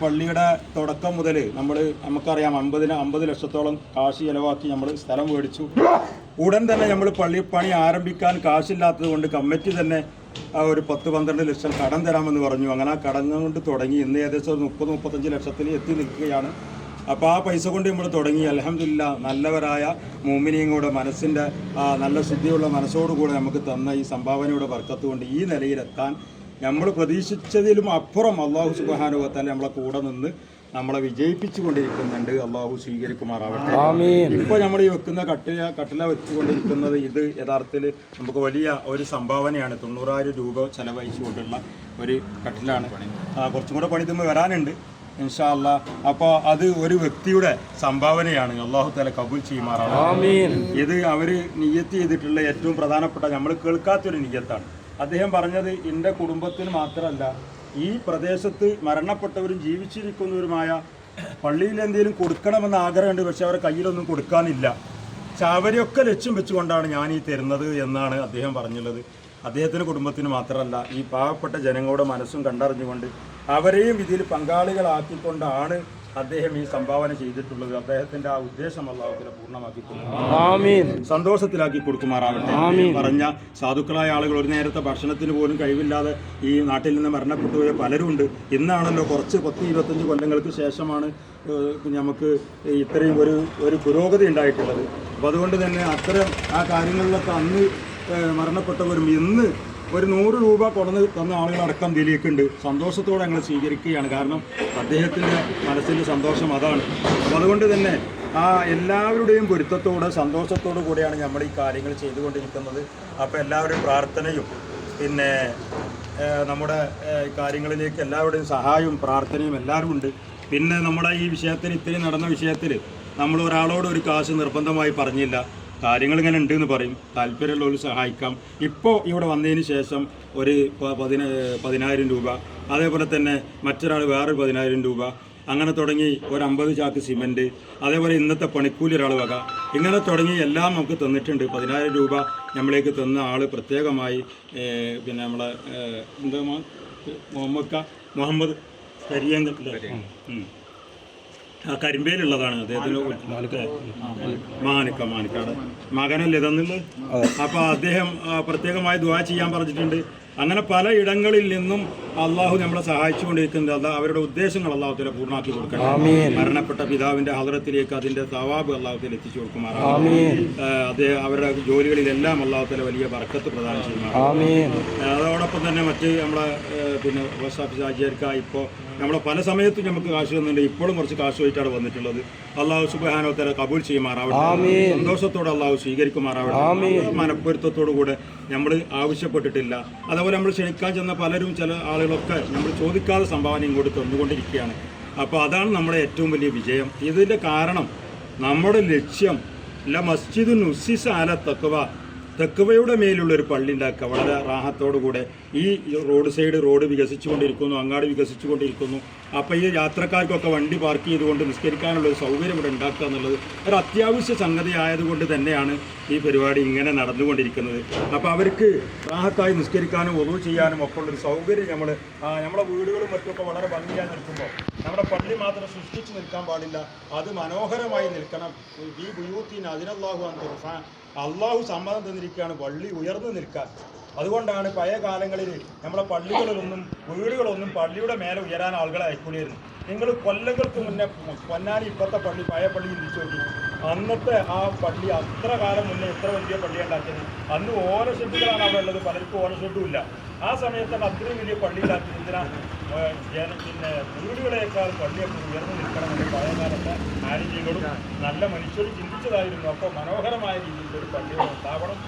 പള്ളിയുടെ തുടക്കം മുതൽ നമുക്കറിയാം 50 ലക്ഷത്തോളം കാശ് ചിലവാക്കി നമ്മൾ സ്ഥലം മേടിച്ചു. ഉടൻ തന്നെ നമ്മൾ പള്ളിപ്പണി ആരംഭിക്കാൻ കാശില്ലാത്തത് കൊണ്ട് കമ്മിറ്റി തന്നെ ഒരു 10-12 ലക്ഷം കടം തരാമെന്ന് പറഞ്ഞു. അങ്ങനെ ആ കടം കൊണ്ട് തുടങ്ങി ഇന്ന് ഏകദേശം 30-35 ലക്ഷത്തിൽ എത്തി നിൽക്കുകയാണ്. അപ്പോൾ ആ പൈസ കൊണ്ട് നമ്മൾ തുടങ്ങി. അൽഹംദുലില്ലാ നല്ലവരായ മുഅ്മിനീങ്ങളുടെ മനസ്സിൻ്റെ നല്ല ശുദ്ധിയുള്ള മനസ്സോടുകൂടെ നമുക്ക് തന്ന ഈ സംഭാവനയുടെ ബർക്കത്ത് കൊണ്ട് ഈ നിലയിലെത്താൻ നമ്മൾ പ്രതീക്ഷിച്ചതിലും അപ്പുറം അള്ളാഹു സുബ്ഹാനഹു വ തആല നമ്മളെ കൂടെ നിന്ന് നമ്മളെ വിജയിപ്പിച്ചു കൊണ്ടിരിക്കുന്നുണ്ട്. അള്ളാഹു സ്വീകരിക്കുമാറാവട്ടെ. ഇപ്പോൾ നമ്മൾ ഈ വെക്കുന്ന കട്ടില വെച്ചുകൊണ്ടിരിക്കുന്നത് ഇത് യഥാർത്ഥത്തിൽ നമുക്ക് വലിയ ഒരു സംഭാവനയാണ്. 90,000 രൂപ ചെലവഴിച്ചുകൊണ്ടുള്ള ഒരു കട്ടിലാണ്. കുറച്ചും കൂടെ പണി തുമ്പ് വരാനുണ്ട് ഇൻഷാ അല്ലാ. അപ്പോൾ അത് ഒരു വ്യക്തിയുടെ സംഭാവനയാണ്. അള്ളാഹു തആല കബൂൽ ചെയ്യുമാറാവട്ടെ. ഇത് അവർ നിയ്യത്ത് ചെയ്തിട്ടുള്ള ഏറ്റവും പ്രധാനപ്പെട്ട നമ്മൾ കേൾക്കാത്തൊരു നിയ്യത്താണ്. അദ്ദേഹം പറഞ്ഞത് എൻ്റെ കുടുംബത്തിന് മാത്രമല്ല ഈ പ്രദേശത്ത് മരണപ്പെട്ടവരും ജീവിച്ചിരിക്കുന്നവരുമായ പള്ളിയിൽ എന്തെങ്കിലും കൊടുക്കണമെന്ന് ആഗ്രഹമുണ്ട്, പക്ഷെ അവരുടെ കയ്യിലൊന്നും കൊടുക്കാനില്ല. പക്ഷെ അവരെയൊക്കെ ലക്ഷ്യം വെച്ചുകൊണ്ടാണ് ഞാൻ ഈ തരുന്നത് എന്നാണ് അദ്ദേഹം പറഞ്ഞുള്ളത്. അദ്ദേഹത്തിൻ്റെ കുടുംബത്തിന് മാത്രമല്ല ഈ പാവപ്പെട്ട ജനങ്ങളുടെ മനസ്സും കണ്ടറിഞ്ഞുകൊണ്ട് അവരെയും ഇതിൽ പങ്കാളികളാക്കിക്കൊണ്ടാണ് അദ്ദേഹം ഈ സംഭാവന ചെയ്തിട്ടുള്ളത്. അദ്ദേഹത്തിന്റെ ആ ഉദ്ദേശം അല്ലാഹു തആല പൂർണ്ണമാക്കി കൊടുക്കും, സന്തോഷത്തിലാക്കി കൊടുക്കുമാറാവട്ടെ. പറഞ്ഞ സാധുക്കളായ ആളുകൾ ഒരു നേരത്തെ ഭക്ഷണത്തിന് പോലും കഴിവില്ലാതെ ഈ നാട്ടിൽ നിന്ന് മരണപ്പെട്ടുപോയ പലരുണ്ട്. ഇന്നാണല്ലോ കുറച്ച് 10-25 കൊല്ലങ്ങൾക്ക് ശേഷമാണ് നമുക്ക് ഇത്രയും ഒരു പുരോഗതി ഉണ്ടായിട്ടുള്ളത്. അപ്പോൾ അതുകൊണ്ട് തന്നെ അത്തരം ആ കാര്യങ്ങളിലൊക്കെ അന്ന് മരണപ്പെട്ടവരും ഇന്ന് ഒരു 100 രൂപ കൊണ്ടു തന്ന ആളുകളടക്കം ഇതിലേക്കുണ്ട്. സന്തോഷത്തോടെ ഞങ്ങൾ സ്വീകരിക്കുകയാണ്. കാരണം അദ്ദേഹത്തിൻ്റെ മനസ്സിൻ്റെ സന്തോഷം അതാണ്. അപ്പോൾ അതുകൊണ്ട് തന്നെ ആ എല്ലാവരുടെയും പൊരുത്തത്തോടെ സന്തോഷത്തോടു കൂടിയാണ് നമ്മൾ ഈ കാര്യങ്ങൾ ചെയ്തുകൊണ്ടിരിക്കുന്നത്. അപ്പോൾ എല്ലാവരുടെയും പ്രാർത്ഥനയും പിന്നെ നമ്മുടെ കാര്യങ്ങളിലേക്ക് എല്ലാവരുടെയും സഹായവും പ്രാർത്ഥനയും എല്ലാവരും ഉണ്ട്. പിന്നെ നമ്മുടെ ഈ വിഷയത്തിൽ ഇത്രയും നടന്ന വിഷയത്തിൽ നമ്മൾ ഒരാളോട് ഒരു കാശ് നിർബന്ധമായി പറഞ്ഞില്ല. കാര്യങ്ങൾ ഇങ്ങനെ ഉണ്ടെന്ന് പറയും, താല്പര്യമുള്ളവർ സഹായിക്കാം. ഇപ്പോൾ ഇവിടെ വന്നതിന് ശേഷം ഒരു 10,000 രൂപ, അതേപോലെ തന്നെ മറ്റൊരാൾ വേറൊരു 10,000 രൂപ, അങ്ങനെ തുടങ്ങി ഒരു 50 ചാക്ക് സിമൻറ്റ്, അതേപോലെ ഇന്നത്തെ പണിക്കൂലി ഒരാൾ വക, ഇങ്ങനെ തുടങ്ങി എല്ലാം നമുക്ക് തന്നിട്ടുണ്ട്. 10,000 രൂപ നമ്മളേക്ക് തന്ന ആൾ പ്രത്യേകമായി പിന്നെ നമ്മളെ എന്താ മുഹമ്മദ് കരിയങ്കൽ കരിമ്പേലുള്ളതാണ് അദ്ദേഹത്തിന് മാനിക്കാട് മകനല്ലേ തന്നുള്ളത്. അപ്പോൾ അദ്ദേഹം പ്രത്യേകമായി ദുആ ചെയ്യാൻ പറഞ്ഞിട്ടുണ്ട്. അങ്ങനെ പല ഇടങ്ങളിൽ നിന്നും അള്ളാഹു നമ്മളെ സഹായിച്ചു കൊണ്ടിരിക്കുന്നത്. അവരുടെ ഉദ്ദേശങ്ങൾ അള്ളാഹു തആല പൂർണ്ണമാക്കി കൊടുക്കണം. മരണപ്പെട്ട പിതാവിന്റെ ഹദ്റത്തിലേക്ക് അതിന്റെ സവാബ് അള്ളാഹു തആല എത്തിച്ചു കൊടുക്കുമാറാണ്. അദ്ദേഹം അവരുടെ ജോലികളിലെല്ലാം അള്ളാഹു തആല വലിയ ബർക്കത്ത് പ്രദാനം ചെയ്യുമാറാണ്. അതോടൊപ്പം തന്നെ മറ്റ് നമ്മളെ പിന്നെ പോസ്റ്റ് ഓഫീസ് ആചാര്യക്ക ഇപ്പോൾ നമ്മളെ പല സമയത്തും നമുക്ക് കാശ് തന്നിട്ടുണ്ട്. ഇപ്പോഴും കുറച്ച് കാശുമായിട്ടാണ് വന്നിട്ടുള്ളത്. അള്ളാഹു സുബ്ഹാനഹു തആല കബൂൽ ചെയ്യുമാറാവട്ടെ. സന്തോഷത്തോടെ അള്ളാഹു സ്വീകരിക്കുമാറാവട്ടെ. മനപ്പൊരുത്തത്തോടു കൂടെ നമ്മൾ ആവശ്യപ്പെട്ടിട്ടില്ല. അതേപോലെ നമ്മൾ ക്ഷണിക്കാൻ ചെന്ന പലരും ചില ആളുകളൊക്കെ നമ്മൾ ചോദിക്കാതെ സംഭാവന ഇങ്ങോട്ട് തന്നുകൊണ്ടിരിക്കുകയാണ്. അപ്പോൾ അതാണ് നമ്മുടെ ഏറ്റവും വലിയ വിജയം. ഇതിൻ്റെ കാരണം നമ്മുടെ ലക്ഷ്യം മസ്ജിദുൻ ഉസ്സിസ അല തഖ്വ, തഖ്വയുടെ മേലുള്ളൊരു പള്ളി ഉണ്ടാക്കുക. വളരെ റാഹത്തോടുകൂടെ ഈ റോഡ് വികസിച്ചുകൊണ്ടിരിക്കുന്നു, അങ്ങാടി വികസിച്ചുകൊണ്ടിരിക്കുന്നു. അപ്പോൾ ഈ യാത്രക്കാർക്കൊക്കെ വണ്ടി പാർക്ക് ചെയ്തുകൊണ്ട് നിസ്കരിക്കാനുള്ളൊരു സൗകര്യം ഇവിടെ ഉണ്ടാക്കുക എന്നുള്ളത് ഒരു അത്യാവശ്യ സംഗതി ആയതുകൊണ്ട് തന്നെയാണ് ഈ പരിപാടി ഇങ്ങനെ നടന്നുകൊണ്ടിരിക്കുന്നത്. അപ്പോൾ അവർക്ക് റാഹത്തായി നിസ്കരിക്കാനും ഒതു ചെയ്യാനും ഒക്കെ ഉള്ളൊരു സൗകര്യം നമ്മളെ വീടുകളും മറ്റുമൊക്കെ വളരെ ഭംഗിയായി നിൽക്കുമ്പോൾ നമ്മുടെ പള്ളി മാത്രം സൃഷ്ടിച്ച് നിൽക്കാൻ പാടില്ല, അത് മനോഹരമായി നിൽക്കണം. ഈ ബുയൂത്തിൻ അതിനല്ലാഹു അൻഹു അള്ളാഹു സമ്മതം തന്നിരിക്കുകയാണ് പള്ളി ഉയർന്നു നിൽക്കാൻ. അതുകൊണ്ടാണ് പഴയ കാലങ്ങളിൽ നമ്മളെ പള്ളികളിലൊന്നും വീടുകളൊന്നും പള്ളിയുടെ മേലെ ഉയരാൻ ആളുകളെ അയക്കൂലായിരുന്നു. നിങ്ങൾ കൊല്ലങ്ങൾക്ക് മുന്നേ പൊന്നാനി ഇപ്പോഴത്തെ പള്ളി പഴയ പള്ളി ചിന്തിച്ചു നോക്കി. അന്നത്തെ ആ പള്ളി അത്ര കാലം മുന്നേ എത്ര വലിയ പള്ളി ഉണ്ടാക്കിയത്. അന്ന് ഓല ഷെഡുകളാണ് അവിടെ ഉള്ളത്, പലർക്കും ഓല ഷെഡും ഇല്ല. ആ സമയത്താണ് അത്രയും വലിയ പള്ളി ഉണ്ടാക്കിയത്. എന്തിനാ പിന്നെ വീടുകളേക്കാൾ പള്ളിയൊക്കെ ഉയർന്നു നിൽക്കണമെന്ന് പഴയകാലത്തെ ആരോഗ്യങ്ങളും നല്ല മനുഷ്യരും ചിന്തിച്ചതായിരുന്നു. അപ്പോൾ മനോഹരമായ രീതിയിൽ ഒരു പള്ളി ഉണ്ടാവണം.